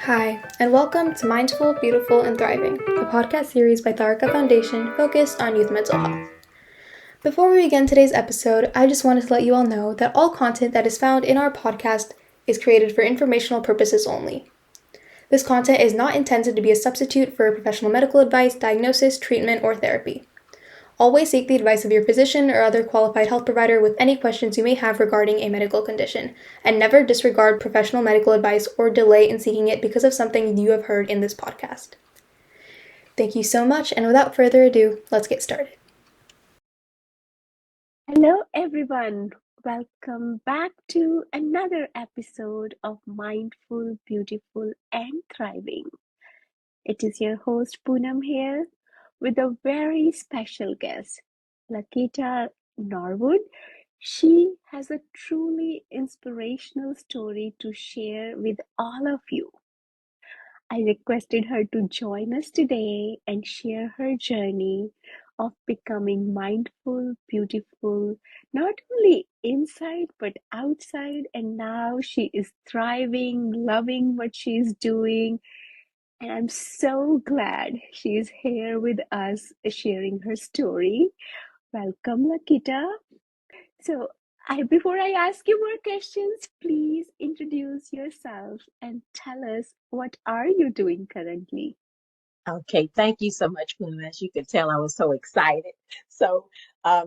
Hi, and welcome to Mindful, Beautiful, and Thriving, a podcast series by Tharaka Foundation focused on youth mental health. Before we begin today's episode, I just wanted to let you all know that all content that is found in our podcast is created for informational purposes only. This content is not intended to be a substitute for professional medical advice, diagnosis, treatment, or therapy. Always seek the advice of your physician or other qualified health provider with any questions you may have regarding a medical condition, and never disregard professional medical advice or delay in seeking it because of something you have heard in this podcast. Thank you so much, and without further ado, let's get started. Hello, everyone. Welcome back to another episode of Mindful, Beautiful, and Thriving. It is your host Punam here with a very special guest, Laketa Norwood. She has a truly inspirational story to share with all of you. I requested her to join us today and share her journey of becoming mindful, beautiful, not only inside but outside. And now she is thriving, loving what she's doing. And I'm so glad she is here with us sharing her story. Welcome, Lakita. So, before I ask you more questions, please introduce yourself and tell us what are you doing currently? Okay, thank you so much, Punam. As you could tell, I was so excited. So,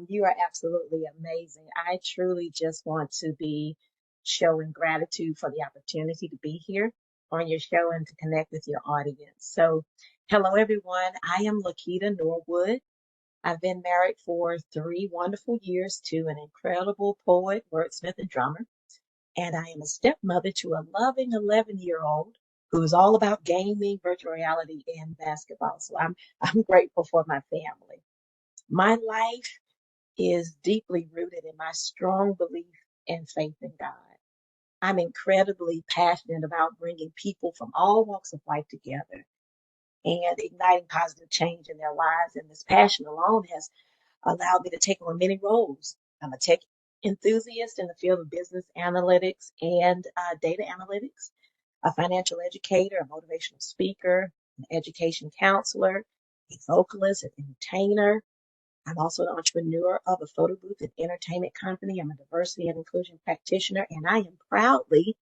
you are absolutely amazing. I truly just want to be showing gratitude for the opportunity to be here on your show and to connect with your audience. So, hello, everyone. I am Laketa Norwood. I've been married for 3 wonderful years to an incredible poet, wordsmith, and drummer. And I am a stepmother to a loving 11-year-old who is all about gaming, virtual reality, and basketball. So I'm grateful for my family. My life is deeply rooted in my strong belief and faith in God. I'm incredibly passionate about bringing people from all walks of life together and igniting positive change in their lives. And this passion alone has allowed me to take on many roles. I'm a tech enthusiast in the field of business analytics and data analytics, a financial educator, a motivational speaker, an education counselor, a vocalist, an entertainer. I'm also an entrepreneur of a photo booth and entertainment company. I'm a diversity and inclusion practitioner, and I am proudly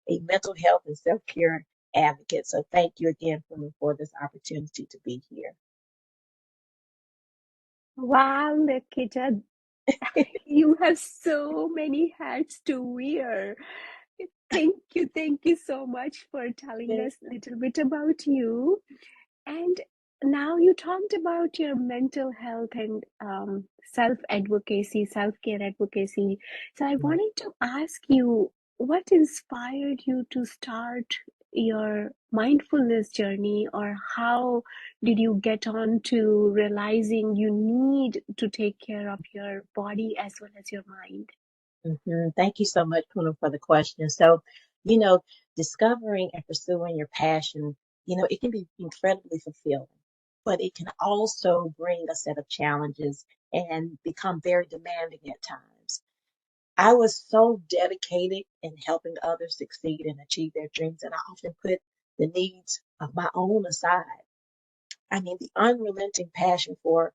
a mental health and self-care advocate. So thank you again for this opportunity to be here. Wow, Nikita, you have so many hats to wear. Thank you so much for telling us a little bit about you. And now you talked about your mental health and self-advocacy, self-care advocacy. So I wanted to ask you, what inspired you to start your mindfulness journey, or how did you get on to realizing you need to take care of your body as well as your mind? Thank you so much, Punam, for the question. So, you know, discovering and pursuing your passion, it can be incredibly fulfilling, but it can also bring a set of challenges and become very demanding at times. I was so dedicated in helping others succeed and achieve their dreams, and I often put the needs of my own aside. I mean, the unrelenting passion for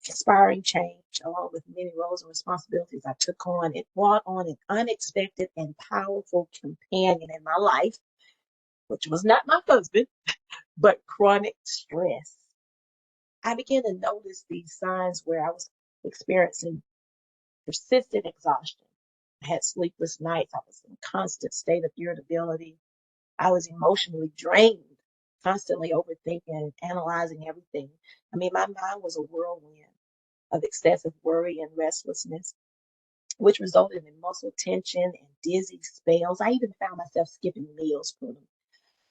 inspiring change, along with many roles and responsibilities I took on. It brought on an unexpected and powerful companion in my life, which was not my husband, but chronic stress. I began to notice these signs where I was experiencing persistent exhaustion. I had sleepless nights. I was in a constant state of irritability. I was emotionally drained, constantly overthinking and analyzing everything. I mean, my mind was a whirlwind of excessive worry and restlessness, which resulted in muscle tension and dizzy spells. I even found myself skipping meals,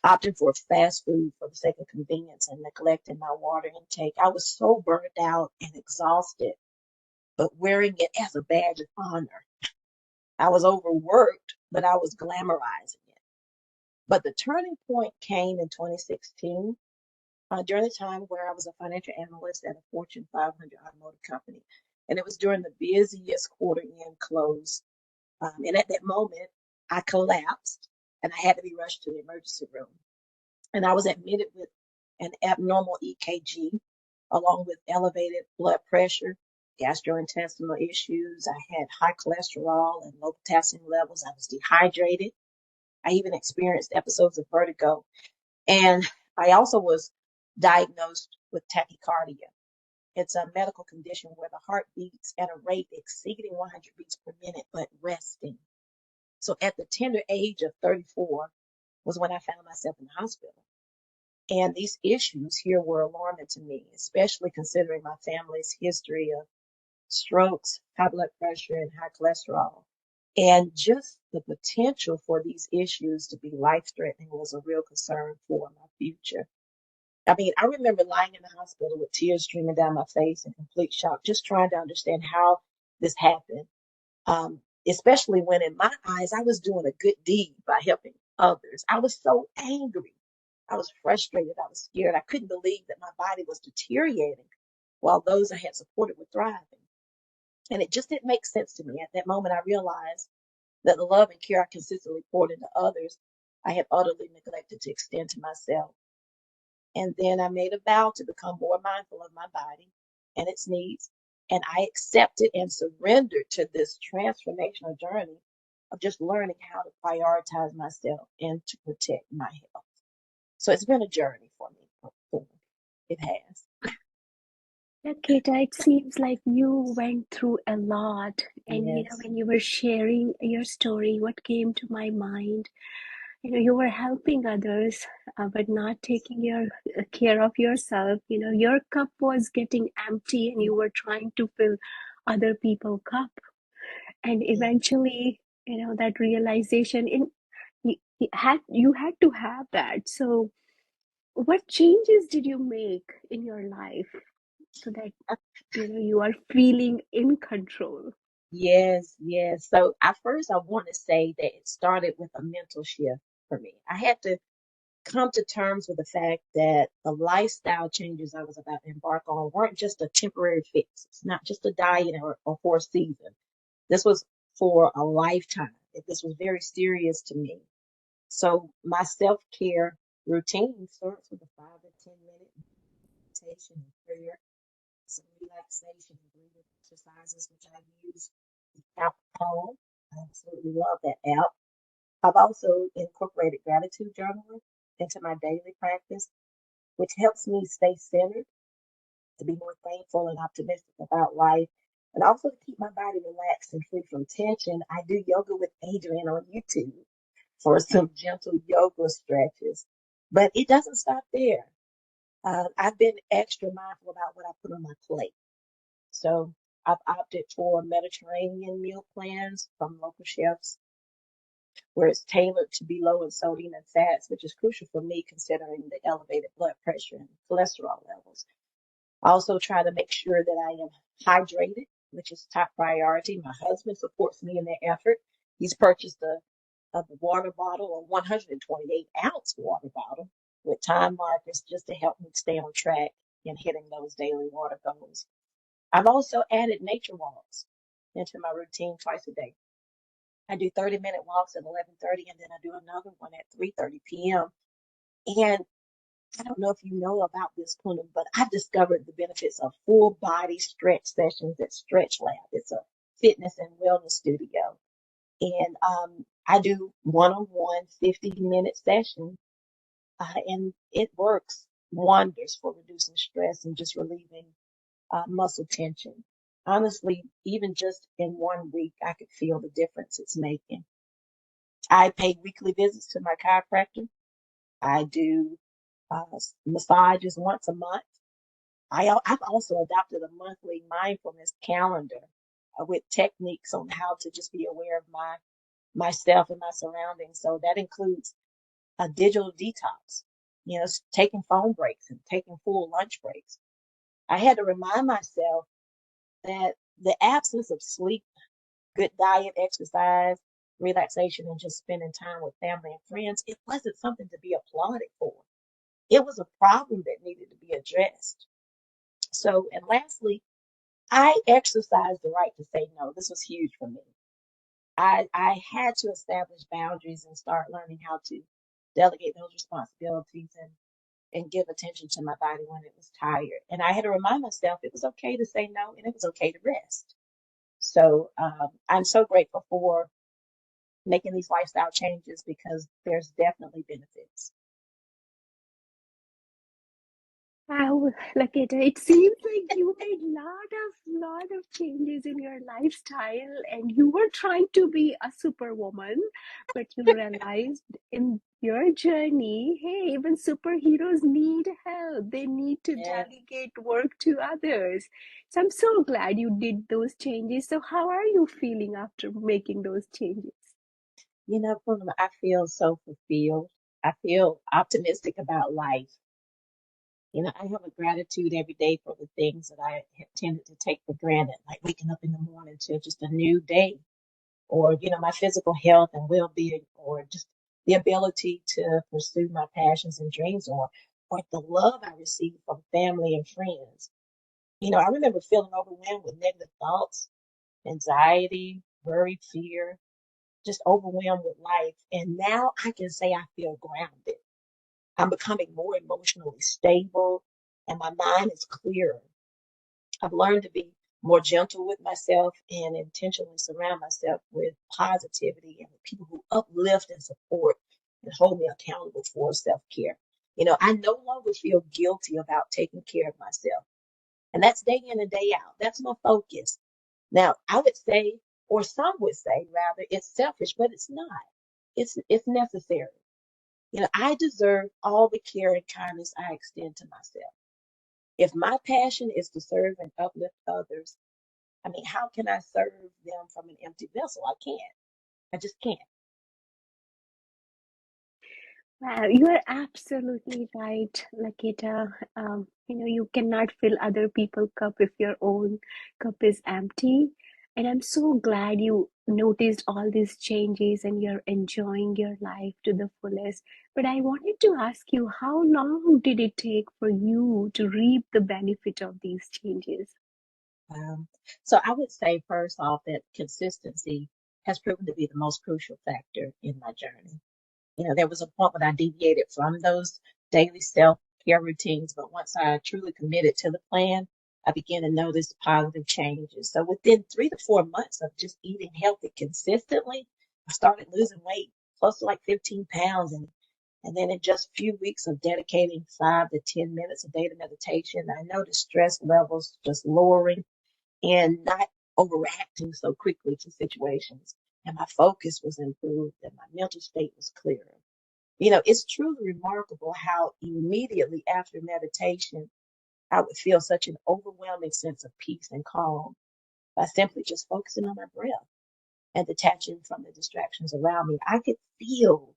opting for fast food for the sake of convenience and neglecting my water intake. I was so burned out and exhausted, but wearing it as a badge of honor. I was overworked, but I was glamorizing it. But the turning point came in 2016 during the time where I was a financial analyst at a Fortune 500 automotive company. And it was during the busiest quarter end close. And at that moment, I collapsed and I had to be rushed to the emergency room. And I was admitted with an abnormal EKG, along with elevated blood pressure, gastrointestinal issues. I had high cholesterol and low potassium levels. I was dehydrated. I even experienced episodes of vertigo. And I also was diagnosed with tachycardia. It's a medical condition where the heart beats at a rate exceeding 100 beats per minute, but resting. So at the tender age of 34 was when I found myself in the hospital. And these issues here were alarming to me, especially considering my family's history of strokes, high blood pressure, and high cholesterol. And just the potential for these issues to be life threatening was a real concern for my future. I mean, I remember lying in the hospital with tears streaming down my face in complete shock, just trying to understand how this happened. Especially when, in my eyes, I was doing a good deed by helping others. I was so angry. I was frustrated. I was scared. I couldn't believe that my body was deteriorating while those I had supported were thriving. And it just didn't make sense to me. At that moment, I realized that the love and care I consistently poured into others, I had utterly neglected to extend to myself. And then I made a vow to become more mindful of my body and its needs. And I accepted and surrendered to this transformational journey of just learning how to prioritize myself and to protect my health. So it's been a journey for me. It has. Laketa, it seems like you went through a lot. And, Yes. when you were sharing your story, what came to my mind, you were helping others, but not taking your care of yourself. Your cup was getting empty and you were trying to fill other people's cup. And Yeah. eventually, that realization you had to have that. So what changes did you make in your life so that you are feeling in control? Yes, yes. So at first, I want to say that it started with a mental shift for me. I had to come to terms with the fact that the lifestyle changes I was about to embark on weren't just a temporary fix. It's not just a diet or for a season. This was for a lifetime. This was very serious to me. So my self-care routine starts with a 5 to 10 minute meditation and prayer, some relaxation and breathing exercises, which I use the app Calm. I absolutely love that app. I've also incorporated gratitude journaling into my daily practice, which helps me stay centered, to be more thankful and optimistic about life, and also to keep my body relaxed and free from tension. I do yoga with Adrienne on YouTube for some gentle yoga stretches. But it doesn't stop there. I've been extra mindful about what I put on my plate. So I've opted for Mediterranean meal plans from local chefs where it's tailored to be low in sodium and fats, which is crucial for me considering the elevated blood pressure and cholesterol levels. I also try to make sure that I am hydrated, which is top priority. My husband supports me in that effort. He's purchased a water bottle, a 128-ounce water bottle with time markers just to help me stay on track in hitting those daily water goals. I've also added nature walks into my routine twice a day. I do 30-minute walks at 11:30 and then I do another one at 3:30 p.m. And I don't know if you know about this, Punam, but I've discovered the benefits of full body stretch sessions at Stretch Lab. It's a fitness and wellness studio. And I do one-on-one 50-minute sessions, and it works wonders for reducing stress and just relieving muscle tension. Honestly, even just in 1 week, I could feel the difference it's making. I pay weekly visits to my chiropractor. I do massages once a month. I've also adopted a monthly mindfulness calendar with techniques on how to just be aware of myself and my surroundings. So that includes a digital detox, taking phone breaks and taking full lunch breaks. I had to remind myself that the absence of sleep, good diet, exercise, relaxation, and just spending time with family and friends, it wasn't something to be applauded for. It was a problem that needed to be addressed. So, and lastly, I exercised the right to say no. This was huge for me. I had to establish boundaries and start learning how to delegate those responsibilities and give attention to my body when it was tired. And I had to remind myself it was okay to say no and it was okay to rest. So I'm so grateful for making these lifestyle changes because there's definitely benefits. Wow, Laketa, it seems like you made lot of changes in your lifestyle and you were trying to be a superwoman, but you realized in your journey, hey, even superheroes need help. They need to Yeah, delegate work to others. So I'm so glad you did those changes. So how are you feeling after making those changes? Punam, I feel so fulfilled. I feel optimistic about life. I have a gratitude every day for the things that I have tended to take for granted, like waking up in the morning to just a new day, or, my physical health and well being, or just the ability to pursue my passions and dreams, or the love I receive from family and friends. I remember feeling overwhelmed with negative thoughts, anxiety, worry, fear, just overwhelmed with life. And now I can say I feel grounded. I'm becoming more emotionally stable and my mind is clearer. I've learned to be more gentle with myself and intentionally surround myself with positivity and with people who uplift and support and hold me accountable for self care. I no longer feel guilty about taking care of myself. And that's day in and day out. That's my focus. Now, I would say, or some would say rather, it's selfish, but it's not. It's necessary. I deserve all the care and kindness I extend to myself. If my passion is to serve and uplift others, I mean, how can I serve them from an empty vessel? I can't. I just can't. Wow, you are absolutely right, Lakita. You cannot fill other people's cup if your own cup is empty. And I'm so glad you noticed all these changes and you're enjoying your life to the fullest. But I wanted to ask you, how long did it take for you to reap the benefit of these changes? Um, so I would say first off that consistency has proven to be the most crucial factor in my journey. There was a point when I deviated from those daily self care routines, but once I truly committed to the plan, I began to notice positive changes. So within 3 to 4 months of just eating healthy consistently, I started losing weight, close to like 15 pounds. And then in just a few weeks of dedicating 5 to 10 minutes a day to meditation, I noticed stress levels just lowering and not overreacting so quickly to situations. And my focus was improved and my mental state was clearer. It's truly remarkable how immediately after meditation, I would feel such an overwhelming sense of peace and calm by simply just focusing on my breath and detaching from the distractions around me. I could feel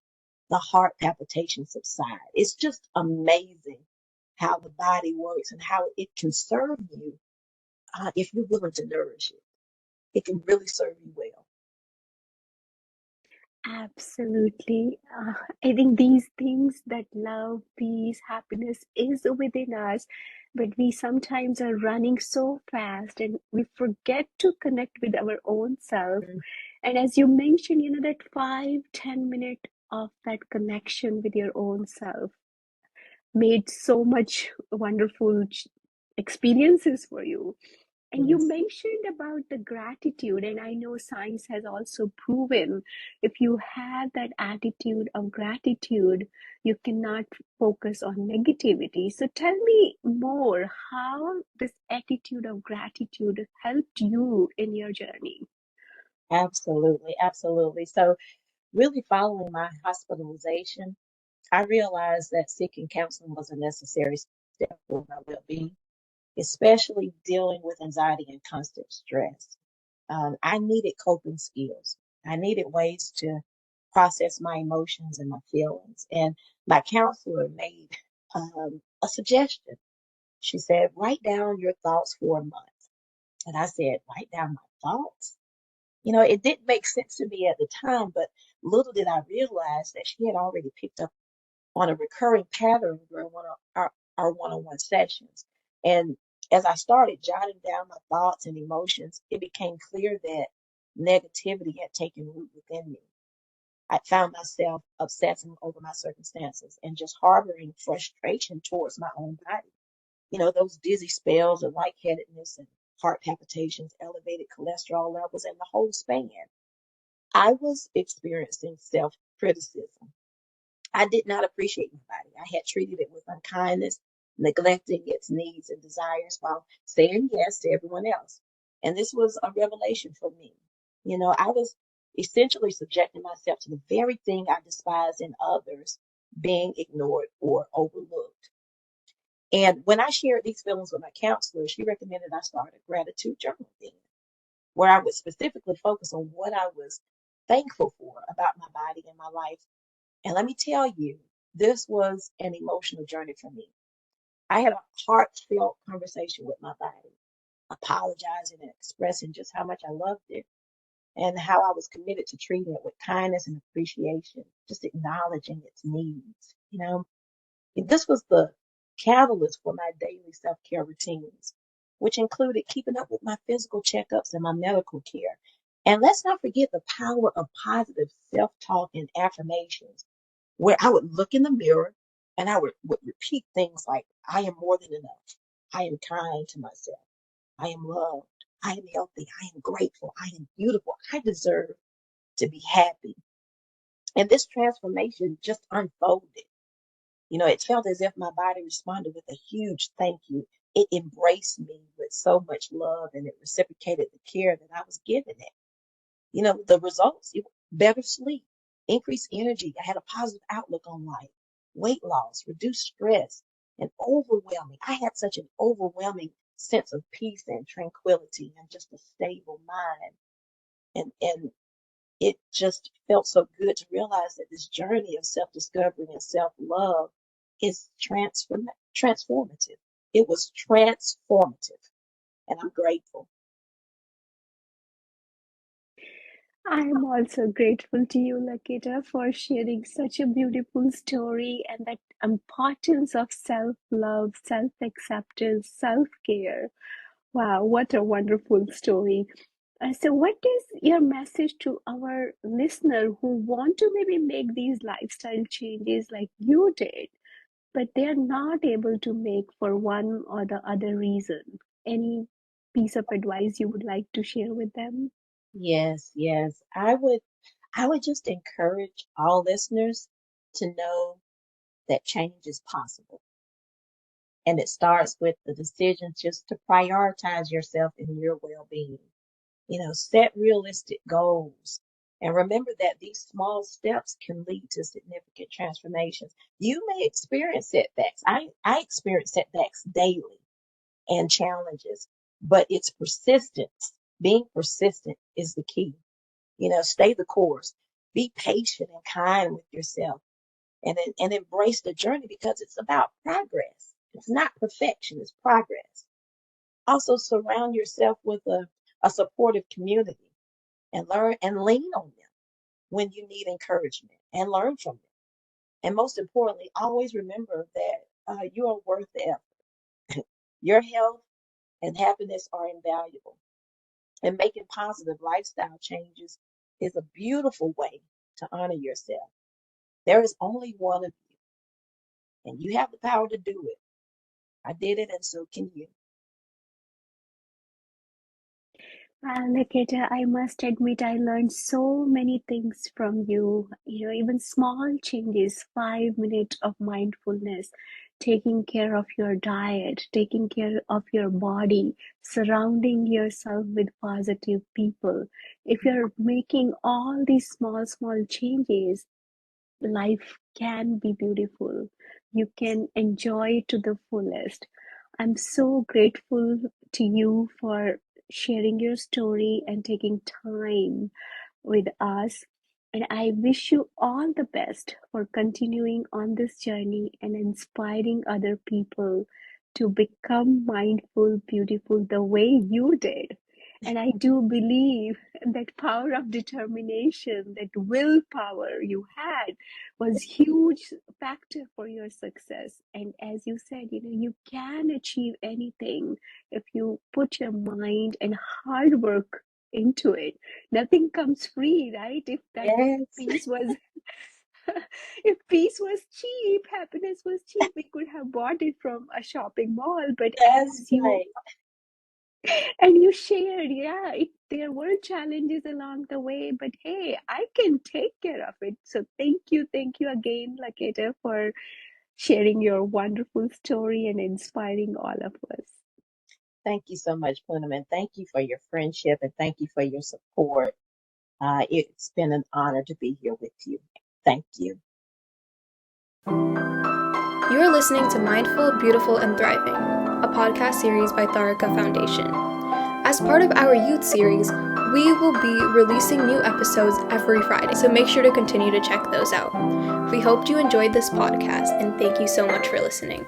the heart palpitations subside. It's just amazing how the body works and how it can serve you if you're willing to nourish it. It can really serve you well. Absolutely. I think these things that love, peace, happiness is within us, but we sometimes are running so fast and we forget to connect with our own self. Mm, And as you mentioned, that 5, 10 minute of that connection with your own self made so much wonderful experiences for you. And you yes, mentioned about the gratitude, and I know science has also proven if you have that attitude of gratitude, you cannot focus on negativity. So tell me more how this attitude of gratitude helped you in your journey. absolutely, absolutely. So, really following my hospitalization, I realized that seeking counseling was a necessary step for my well being, especially dealing with anxiety and constant stress. I needed coping skills. I needed ways to process my emotions and my feelings. And my counselor made a suggestion. She said, write down your thoughts for a month. And I said, write down my thoughts? It didn't make sense to me at the time, but little did I realize that she had already picked up on a recurring pattern during one of our one-on-one sessions. And as I started jotting down my thoughts and emotions, it became clear that negativity had taken root within me. I found myself obsessing over my circumstances and just harboring frustration towards my own body. Those dizzy spells of lightheadedness and heart palpitations, elevated cholesterol levels, and the whole span. I was experiencing self criticism. I did not appreciate my body. I had treated it with unkindness, neglecting its needs and desires while saying yes to everyone else. And this was a revelation for me. I was essentially subjecting myself to the very thing I despised in others being ignored or overlooked. And when I shared these feelings with my counselor, she recommended I start a gratitude journal then, where I would specifically focus on what I was thankful for about my body and my life. And let me tell you, this was an emotional journey for me. I had a heartfelt conversation with my body, apologizing and expressing just how much I loved it and how I was committed to treating it with kindness and appreciation, just acknowledging its needs. And this was the catalyst for my daily self-care routines, which included keeping up with my physical checkups and my medical care. And let's not forget the power of positive self-talk and affirmations, where I would look in the mirror and I would repeat things like, I am more than enough. I am kind to myself. I am loved. I am healthy. I am grateful. I am beautiful. I deserve to be happy. And this transformation just unfolded. It felt as if my body responded with a huge thank you. It embraced me with so much love and it reciprocated the care that I was giving it. The results, better sleep, increased energy. I had a positive outlook on life, weight loss, reduced stress, and overwhelming. I had such an overwhelming sense of peace and tranquility and just a stable mind. And it just felt so good to realize that this journey of self-discovery and self-love is transformative. It was transformative, and I'm grateful. I'm also grateful to you, Laketa, for sharing such a beautiful story and that importance of self-love, self-acceptance, self-care. Wow, what a wonderful story. So, what is your message to our listener who want to maybe make these lifestyle changes like you did, but they are not able to make for one or the other reason? Any piece of advice you would like to share with them? Yes, yes. I would just encourage all listeners to know that change is possible. And it starts with the decision just to prioritize yourself and your well-being. Set realistic goals. And remember that these small steps can lead to significant transformations. You may experience setbacks. I experience setbacks daily and challenges, but it's persistence. Being persistent is the key. Stay the course. Be patient and kind with yourself and embrace the journey because it's about progress. It's not perfection, it's progress. Also surround yourself with a supportive community and learn and lean on them when you need encouragement and learn from them. And most importantly, always remember that you are worth the effort. Your health and happiness are invaluable. And making positive lifestyle changes is a beautiful way to honor yourself. There is only one of you, and you have the power to do it. I did it, and so can you. Nikita, I must admit I learned so many things from you. Even small changes, 5 minutes of mindfulness, taking care of your diet, taking care of your body, surrounding yourself with positive people. If you're making all these small, small changes, life can be beautiful. You can enjoy to the fullest. I'm so grateful to you for sharing your story and taking time with us. And I wish you all the best for continuing on this journey and inspiring other people to become mindful, beautiful the way you did. And I do believe that power of determination, that willpower you had was huge factor for your success. And as you said, you can achieve anything if you put your mind and hard work into it. Nothing comes free, right? If that Yes, piece was if peace was cheap, happiness was cheap, we could have bought it from a shopping mall. But that's as you right. and you shared, yeah, there were challenges along the way, but hey, I can take care of it. So thank you again, Laketa, for sharing your wonderful story and inspiring all of us. Thank you so much, Punam, and thank you for your friendship and thank you for your support. It's been an honor to be here with you. Thank you. You are listening to Mindful, Beautiful, and Thriving, a podcast series by Tharaka Foundation. As part of our youth series, we will be releasing new episodes every Friday, so make sure to continue to check those out. We hope you enjoyed this podcast, and thank you so much for listening.